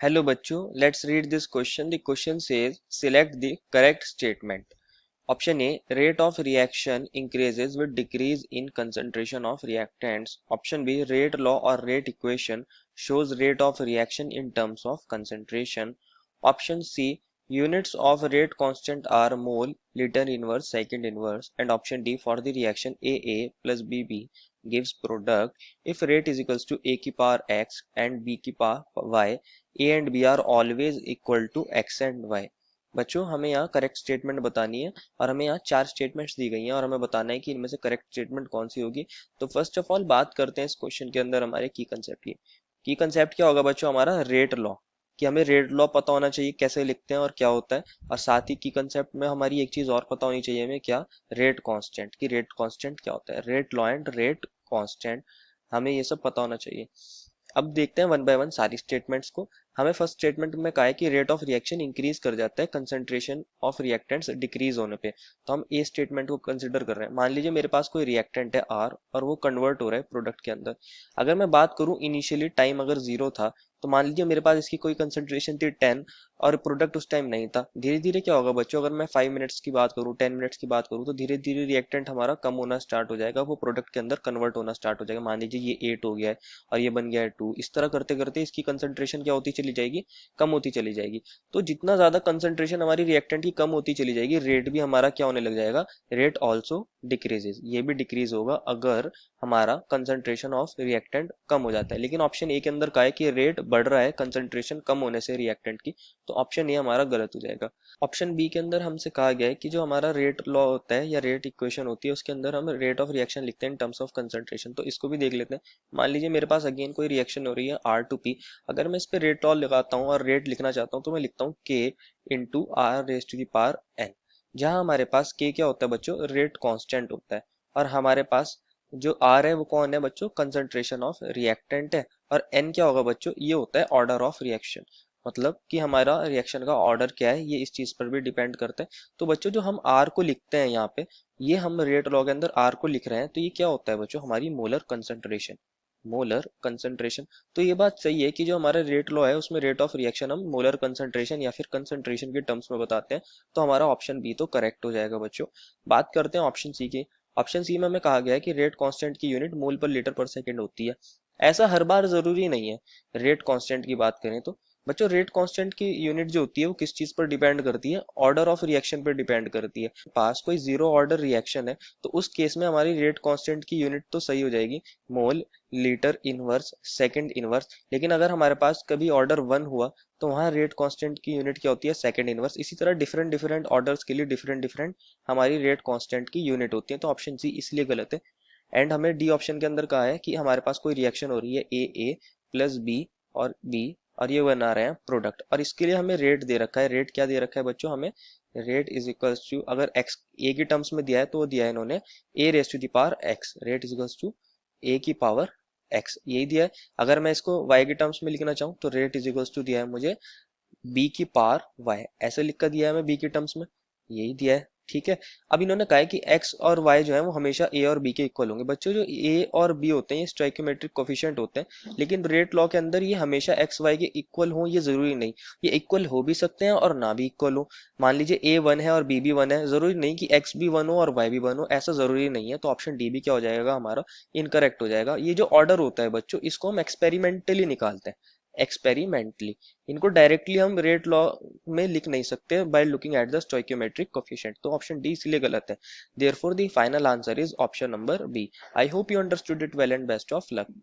Hello bachcho, let's read this question. The question says select the correct statement. Option A, rate of reaction increases with decrease in concentration of reactants. Option B, rate law or rate equation shows rate of reaction in terms of concentration. Option C, units of rate constant are mole, liter inverse, second inverse. And option D, for the reaction AA plus BB gives product if rate is equals to A की power X and B की power Y, A and B are always equal to X and Y. बच्चों हमें यहाँ correct statement बतानी है और हमें यहाँ चार स्टेटमेंट्स दी गई हैं और हमें बताना है कि इनमें से करेक्ट स्टेटमेंट कौन सी होगी। तो फर्स्ट ऑफ ऑल बात करते हैं इस क्वेश्चन के अंदर हमारे की कंसेप्ट की। की कंसेप्ट क्या होगा बच्चों? हमारा रेट लॉ, कि हमें रेट लॉ पता होना चाहिए कैसे लिखते हैं और क्या होता है। और साथ ही की कंसेप्ट में हमारी एक चीज और पता होनी चाहिए हमें, क्या? रेट कांस्टेंट, की रेट कांस्टेंट क्या होता है, rate law and rate constant, हमें ये सब पता होना चाहिए। अब देखते हैं वन बाय वन सारी स्टेटमेंट्स को। हमें फर्स्ट स्टेटमेंट में कहा है कि रेट ऑफ रिएक्शन इंक्रीज कर जाता है कंसंट्रेशन ऑफ रिएक्टेंट्स डिक्रीज होने पे। तो हम ए स्टेटमेंट को कंसिडर कर रहे हैं। मान लीजिए मेरे पास कोई रिएक्टेंट है आर और वो कन्वर्ट हो रहा है प्रोडक्ट के अंदर। अगर मैं बात करूं इनिशियली टाइम अगर जीरो था, तो मान लीजिए मेरे पास इसकी कोई कंसंट्रेशन थी 10 और प्रोडक्ट उस टाइम नहीं था। धीरे धीरे क्या होगा बच्चों, अगर मैं 5 मिनट्स की बात करूं, 10 मिनट्स की बात करूं, तो धीरे धीरे रिएक्टेंट हमारा कम होना स्टार्ट हो जाएगा, वो प्रोडक्ट के अंदर कन्वर्ट होना स्टार्ट हो जाएगा। मान लीजिए ये 8 हो गया है और ये बन गया है 2। इस तरह करते करते इसकी कंसंट्रेशन क्या होती चली जाएगी, कम होती चली जाएगी। तो जितना ज्यादा कंसंट्रेशन हमारी रिएक्टेंट की कम होती चली जाएगी, रेट भी हमारा क्या होने लग जाएगा, रेट ऑल्सो डिक्रीजेज, ये भी डिक्रीज होगा अगर हमारा कंसंट्रेशन ऑफ रिएक्टेंट कम हो जाता है। लेकिन ऑप्शन ए के अंदर का है कि रेट बढ़ रहा है कंसंट्रेशन कम होने से रिएक्टेंट की, तो ऑप्शन ए हमारा गलत हो जाएगा। ऑप्शन बी के अंदर हमसे कहा गया है कि जो हमारा रेट लॉ होता है या रेट इक्वेशन होती है उसके अंदर हम रेट ऑफ रिएक्शन लिखते हैं इन टर्म्स ऑफ कंसंट्रेशन। तो इसको भी देख लेते हैं। मान लीजिए मेरे पास अगेन कोई रिएक्शन हो रही है आर टू पी। अगर मैं इस पे रेट लॉ लगाता हूँ और रेट लिखना चाहता हूँ तो मैं लिखता हूँ K into R raise to the power n, जहां हमारे पास के क्या होता है बच्चों, रेट कांस्टेंट होता है। और हमारे पास जो आर है वो कौन है बच्चों, कंसंट्रेशन ऑफ रिएक्टेंट है। और एन क्या होगा बच्चों, ये होता है ऑर्डर ऑफ रिएक्शन, मतलब कि हमारा रिएक्शन का ऑर्डर क्या है ये इस चीज पर भी डिपेंड करता है। तो बच्चों जो हम आर को लिखते हैं यहाँ पे, ये हम रेट लॉ के अंदर आर को लिख रहे हैं, तो ये क्या होता है बच्चों, हमारी मोलर कंसंट्रेशन, मोलर कंसंट्रेशन। तो ये बात सही है कि जो हमारा रेट लॉ है उसमें रेट ऑफ रिएक्शन हम मोलर कंसंट्रेशन या फिर कंसंट्रेशन के टर्म्स में बताते हैं। तो हमारा ऑप्शन बी तो करेक्ट हो जाएगा बच्चों। बात करते हैं ऑप्शन सी की। ऑप्शन सी में हमें कहा गया है कि रेट कांस्टेंट की यूनिट मोल पर लीटर पर सेकंड होती है। ऐसा हर बार जरूरी नहीं है। रेट कांस्टेंट की बात करें तो बच्चों रेट कांस्टेंट की यूनिट जो होती है वो किस चीज पर डिपेंड करती है, ऑर्डर ऑफ रिएक्शन पर डिपेंड करती है। पास कोई जीरो ऑर्डर रिएक्शन है तो उस केस में हमारी रेट कांस्टेंट की यूनिट तो सही हो जाएगी, मोल, लीटर इनवर्स, सेकंड इनवर्स। लेकिन अगर हमारे पास कभी ऑर्डर 1 हुआ तो वहां रेट कांस्टेंट की यूनिट क्या होती है, सेकंड इनवर्स। इसी तरह डिफरेंट डिफरेंट ऑर्डर्स के लिए डिफरेंट डिफरेंट हमारी रेट कांस्टेंट की यूनिट होती है। तो ऑप्शन सी इसलिए गलत है। एंड हमें डी ऑप्शन के अंदर कहा है कि हमारे पास कोई रिएक्शन हो रही है ए प्लस बी और बी और ये बना रहे हैं प्रोडक्ट, और इसके लिए हमें रेट दे रखा है। रेट क्या दे रखा है बच्चों, हमें रेट इज इक्वल्स टू, अगर एक्स ए की टर्म्स में दिया है तो वो दिया है इन्होंने a raise to the power x, rate is equals to a की पावर एक्स, यही दिया है। अगर मैं इसको y के टर्म्स में लिखना चाहूँ तो रेट इज इक्वल्स टू दिया है मुझे बी की पावर वाई, ऐसे लिख कर दिया है मैं बी के टर्म्स में, यही दिया है। ठीक है। अब इन्होंने कहा है कि एक्स और वाई जो है वो हमेशा ए और बी के इक्वल होंगे। बच्चों जो ए और बी होते हैं ये स्टोइकोमेट्रिक कोफिशिएंट होते हैं, लेकिन रेट लॉ के अंदर ये हमेशा एक्स वाई के इक्वल हो ये जरूरी नहीं। ये इक्वल हो भी सकते हैं और ना भी इक्वल हो। मान लीजिए ए 1 है और बी भी 1 है, जरूरी नहीं कि एक्स भी 1 हो और वाई भी 1 हो, ऐसा जरूरी नहीं है। तो ऑप्शन डी भी क्या हो जाएगा हमारा, इनकरेक्ट हो जाएगा। ये जो ऑर्डर होता है बच्चों इसको हम एक्सपेरिमेंटली निकालते हैं, एक्सपेरिमेंटली। इनको डायरेक्टली हम रेट लॉ में लिख नहीं सकते by looking at the stoichiometric coefficient. तो ऑप्शन डी इसलिए गलत है। Therefore the final answer is option number B. I hope you understood it well and best of luck.